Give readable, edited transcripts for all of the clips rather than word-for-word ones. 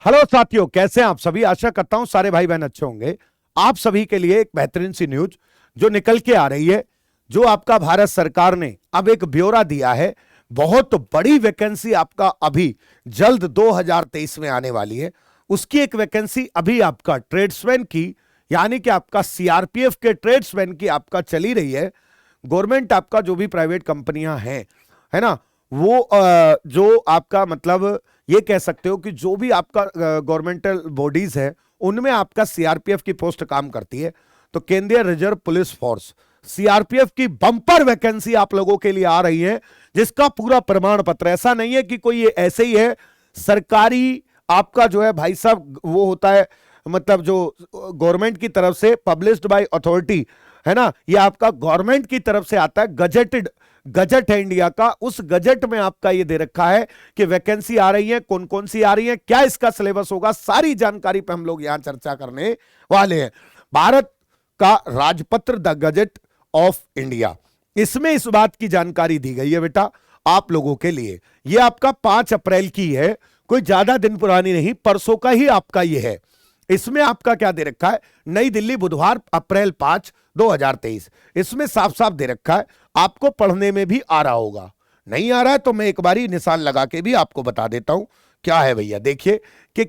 Hello साथियों, कैसे हैं आप सभी। आशा करता हूं सारे भाई बहन अच्छे होंगे। आप सभी के लिए एक बेहतरीन सी न्यूज जो निकल के आ रही है, जो आपका भारत सरकार ने अब एक ब्यौरा दिया है। बहुत बड़ी वैकेंसी आपका अभी जल्द 2023 में आने वाली है। उसकी एक वैकेंसी अभी आपका ट्रेड्समैन की, यानी कि आपका सीआरपीएफ के ट्रेड्समैन की आपका चली रही है। गवर्नमेंट आपका जो भी प्राइवेट कंपनियां हैं, है ना, वो जो आपका मतलब ये कह सकते हो कि जो भी आपका गवर्नमेंटल बॉडीज है उनमें आपका सीआरपीएफ की पोस्ट काम करती है। तो केंद्रीय रिजर्व पुलिस फोर्स सीआरपीएफ की बंपर वैकेंसी आप लोगों के लिए आ रही है, जिसका पूरा प्रमाण पत्र, ऐसा नहीं है कि कोई ये ऐसे ही है सरकारी आपका जो है भाई साहब वो होता है, मतलब जो गवर्नमेंट की तरफ से पब्लिश्ड बाय अथॉरिटी है ना, ये आपका गवर्नमेंट की तरफ से आता है। गजट है इंडिया का। उस गजट में आपका ये दे रखा है कि वैकेंसी आ रही है, कौन कौन सी आ रही है, क्या इसका सिलेबस होगा, सारी जानकारी पे हम लोग यहां चर्चा करने वाले हैं। भारत का राजपत्र द गजट ऑफ इंडिया, इसमें इस बात की जानकारी दी गई है बेटा आप लोगों के लिए। यह आपका 5 अप्रैल की है, कोई ज्यादा दिन पुरानी नहीं, परसों का ही आपका यह है। इसमें आपका क्या दे रखा है, नई दिल्ली बुधवार अप्रैल 5 2023। इसमें साफ साफ दे रखा है, आपको पढ़ने में भी आ रहा होगा। नहीं आ रहा है तो मैं एक बारी निशान लगा के भी आपको बता देता हूं क्या है भैया। देखिए कि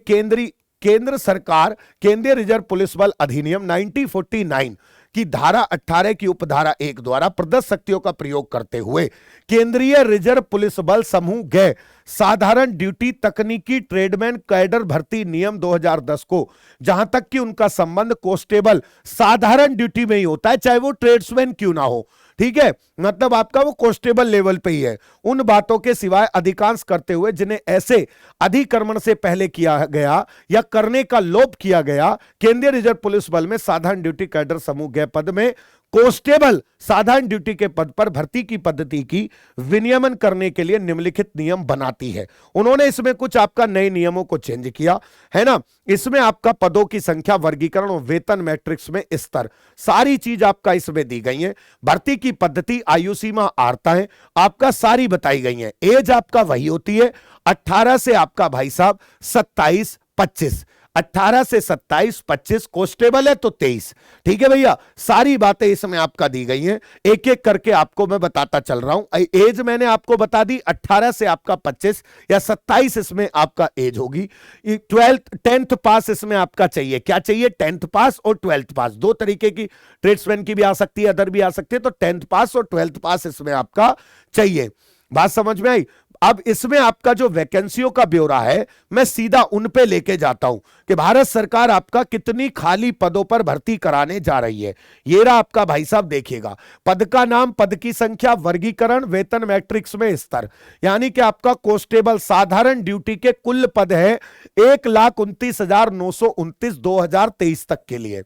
केंद्र सरकार केंद्रीय रिजर्व पुलिस बल अधिनियम 1949 की धारा 18 की उपधारा 1 द्वारा प्रदत्त शक्तियों का प्रयोग करते हुए केंद्रीय रिजर्व पुलिस बल समूह गए साधारण ड्यूटी तकनीकी ट्रेडमैन कैडर भर्ती नियम 2010 को, जहां तक कि उनका संबंध कांस्टेबल साधारण ड्यूटी में ही होता है, चाहे वो ट्रेड्समैन क्यों ना हो, ठीक है, मतलब आपका वो कांस्टेबल लेवल पे ही है, उन बातों के सिवाय अधिकांश करते हुए जिन्हें ऐसे अधिक्रमण से पहले किया गया या करने का लोभ किया गया, केंद्रीय रिजर्व पुलिस बल में साधारण ड्यूटी कैडर समूह गए पद में कांस्टेबल साधारण ड्यूटी के पद पर भर्ती की पद्धति की विनियमन करने के लिए निम्नलिखित नियम बनाती है। उन्होंने इसमें कुछ आपका नए नियमों को चेंज किया है ना। इसमें आपका पदों की संख्या, वर्गीकरण और वेतन मैट्रिक्स में स्तर, सारी चीज आपका इसमें दी गई है। भर्ती की पद्धति, आयु सीमा, आर्ताएं आपका सारी बताई गई है। एज आपका वही होती है 18 से आपका भाई साहब 27-25, 18 से 27-25, कांस्टेबल है तो 23, ठीक है भैया। सारी बातें इसमें आपका दी गई हैं, एक एक करके आपको मैं बताता चल रहा हूं। एज मैंने आपको बता दी, 18 से आपका 25 या 27 इसमें आपका एज होगी। 10th पास इसमें आपका चाहिए, क्या चाहिए, 10th पास और 12th पास, दो तरीके की ट्रेड्समैन की भी आ सकती है, अदर भी आ सकती है, तो 10th पास और 12th पास इसमें आपका चाहिए। बात समझ में आई। अब इसमें आपका जो वैकेंसियों का ब्यौरा है, मैं सीधा उन पे लेके जाता हूं कि भारत सरकार आपका कितनी खाली पदों पर भर्ती कराने जा रही है। ये रहा आपका भाई साहब, देखिएगा पद का नाम, पद की संख्या, वर्गीकरण, वेतन मैट्रिक्स में स्तर, यानी कि आपका कांस्टेबल साधारण ड्यूटी के कुल पद है 1,29,929 2023 तक के लिए,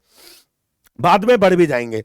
बाद में बढ़ भी जाएंगे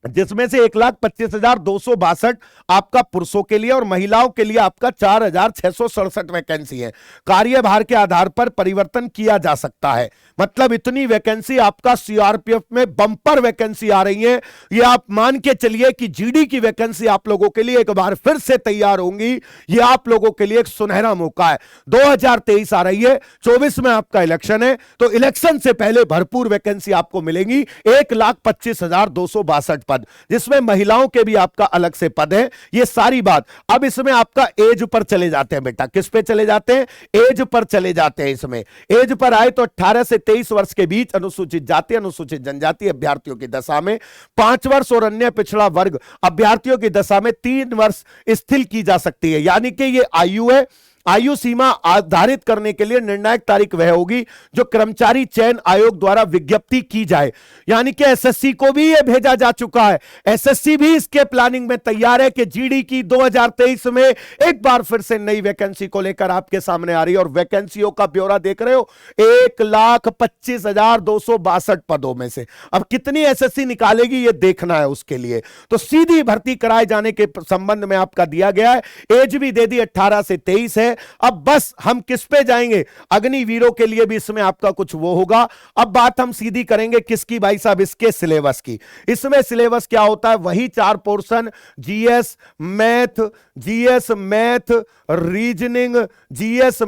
जिसमें से 1,25,262 आपका पुरुषों के लिए और महिलाओं के लिए आपका 4,667 वैकेंसी है। कार्यभार के आधार पर परिवर्तन किया जा सकता है। मतलब इतनी वैकेंसी आपका सीआरपीएफ में बंपर वैकेंसी आ रही है। ये आप मान के चलिए कि जीडी की वैकेंसी आप लोगों के लिए एक बार फिर से तैयार होंगी। ये आप लोगों के लिए एक सुनहरा मौका है। 2023 आ रही है, 24 में आपका इलेक्शन है, तो इलेक्शन से पहले भरपूर वैकेंसी आपको मिलेंगी। 1,25,262 पद, जिसमें महिलाओं के भी आपका अलग से पद है। ये सारी बात। अब इसमें आपका एज पर चले जाते हैं बेटा, किस पे चले जाते हैं, एज पर चले जाते हैं। इसमें एज पर आए तो 18 से 23 वर्ष के बीच अनुसूचित जाति, अनुसूचित जनजाति अभ्यर्थियों की दशा में 5 वर्ष और अन्य पिछड़ा वर्ग अभ्यर्थियों की दशा में 3 वर्ष स्थिर की जा सकती है। यानी कि ये आयु है। आयु सीमा आधारित करने के लिए निर्णायक तारीख वह होगी जो कर्मचारी चयन आयोग द्वारा विज्ञप्ति की जाए। यानी कि एसएससी को भी यह भेजा जा चुका है। एसएससी भी इसके प्लानिंग में तैयार है कि जीडी की 2023 में एक बार फिर से नई वैकेंसी को लेकर आपके सामने आ रही है। और वैकेंसियों का ब्यौरा देख रहे हो, 1,25,262 पदों में से अब कितनी एसएससी निकालेगी ये देखना है। उसके लिए तो सीधी भर्ती कराए जाने के संबंध में आपका दिया गया है। एज भी दे दी 18 से 23 है। अब बस हम किस पे जाएंगे, अग्निवीरों के लिए भी इसमें आपका कुछ वो होगा। अब बात हम सीधी करेंगे किसकी भाई साहब, इसके सिलेबस की। इसमें सिलेबस क्या होता है, वही 4 पोर्शन, जीएस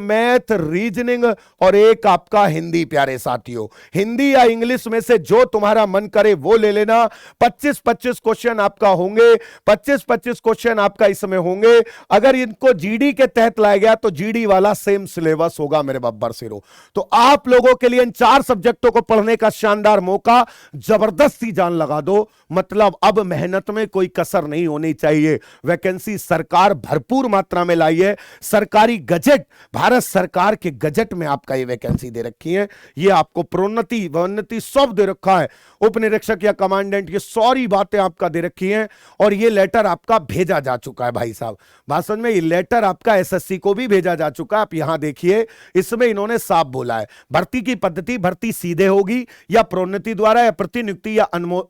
मैथ रीजनिंग और एक आपका हिंदी। प्यारे साथियों, हिंदी या इंग्लिश में से जो तुम्हारा मन करे वो ले लेना। 25-25 क्वेश्चन आपका होंगे, 25-25 क्वेश्चन आपका इसमें होंगे। अगर इनको जीडी के तहत लाया गया तो जीडी वाला सेम सिलेबस होगा मेरे बब्बर सिरो। तो आप लोगों के लिए इन 4 सब्जेक्टों को पढ़ने का शानदार मौका, जबरदस्ती जान लगा दो। मतलब अब मेहनत में कोई कसर नहीं होनी चाहिए। वैकेंसी सरकार भरपूर मात्रा में लाई है, सरकारी गजट, भारत सरकार के गजट में आपका ये वैकेंसी दे रखी है। ये आपको प्रोन्नति वोन्नति सब दे रखा है, उप निरीक्षक या कमांडेंट, ये सारी बातें आपका दे रखी हैं। और ये लेटर आपका भेजा जा चुका है भाई साहब, बात समझ में, ये लेटर आपका एसएससी को भी भेजा जा चुका है। आप यहां देखिए, इसमें इन्होंने साफ बोला है, भर्ती की पद्धति, भर्ती सीधे होगी या प्रोन्नति द्वारा या प्रतिनियुक्ति या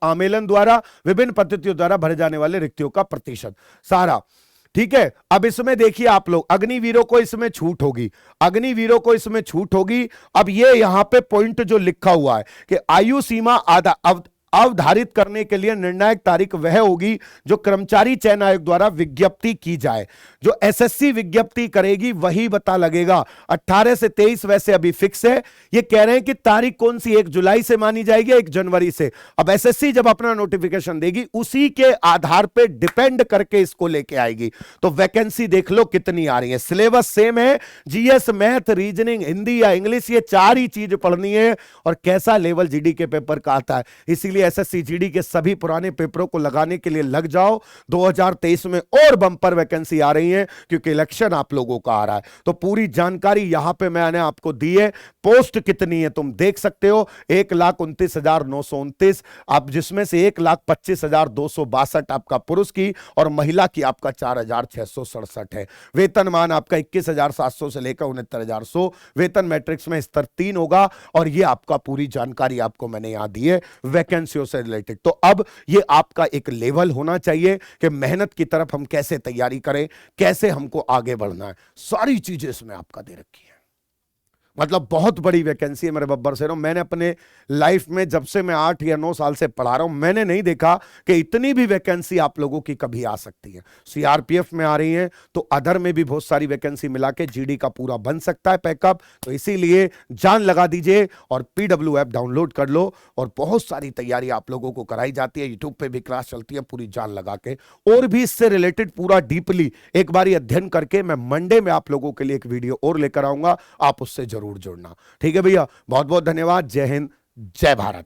आमेलन द्वारा, विभिन्न पद्धतियों द्वारा भरे जाने वाले रिक्तियों का प्रतिशत सारा। ठीक है, अब इसमें देखिए आप लोग, अग्निवीरों को इसमें छूट होगी, अग्निवीरों को इसमें छूट होगी। अब ये यहां पे पॉइंट जो लिखा हुआ है कि आयु सीमा अवधारित करने के लिए निर्णायक तारीख वह होगी जो कर्मचारी चयन आयोग द्वारा विज्ञप्ति की जाए। जो एसएससी विज्ञप्ति करेगी वही पता लगेगा। 18 से 23 वैसे अभी फिक्स है। ये कह रहे हैं कि तारीख कौन सी, 1 जुलाई से मानी जाएगी, 1 जनवरी से। अब एसएससी जब अपना नोटिफिकेशन देगी उसी के आधार पे डिपेंड करके इसको लेके आएगी। तो वैकेंसी देख लो कितनी आ रही है। सिलेबस सेम है, जीएस मैथ रीजनिंग हिंदी या इंग्लिश, ये 4 ही चीज पढ़नी है। और कैसा लेवल जीडी के पेपर का आता है, इसीलिए एसएससी जीडी के सभी पुराने पेपरों को लगाने के लिए लग जाओ। 2023 में और बंपर वैकेंसी आ रही है क्योंकि इलेक्शन आप लोगों का आ रहा है। तो पूरी जानकारी यहां पे मैंने आपको दी है। पोस्ट कितनी है तुम देख सकते हो, 1,29,929, आप जिसमें से 1,25,262 आपका पुरुष की और महिला की आपका 4,667 है। वेतनमान आपका 21,700 से लेकर 69,100, वेतन मैट्रिक्स में स्तर 3 होगा। और ये आपका पूरी जानकारी आपको मैंने यहां दी है वैकेंसी से रिलेटेड। तो अब ये आपका एक लेवल होना चाहिए कि मेहनत की तरफ हम कैसे तैयारी करें, कैसे हमको आगे बढ़ना है, सारी चीजें इसमें आपका दे रखी है। मतलब बहुत बड़ी वैकेंसी है मेरे बब्बर से। मैंने अपने लाइफ में जब से मैं 8 या 9 साल से पढ़ा रहा हूं, मैंने नहीं देखा कि इतनी भी वैकेंसी आप लोगों की कभी आ सकती है। सीआरपीएफ में आ रही है तो अदर में भी बहुत सारी वैकेंसी मिला के जीडी का पूरा बन सकता है पैकअप। तो इसीलिए जान लगा दीजिए और पीडब्ल्यू ऐप डाउनलोड कर लो। और बहुत सारी तैयारी आप लोगों को कराई जाती है, यूट्यूब पे भी क्लास चलती है पूरी जान लगा के। और भी इससे रिलेटेड पूरा डीपली एक बार अध्ययन करके मैं मंडे में आप लोगों के लिए एक वीडियो और लेकर आऊंगा, आप उससे जरूर जुड़ना। ठीक है भैया, बहुत बहुत धन्यवाद। जय हिंद, जय भारत।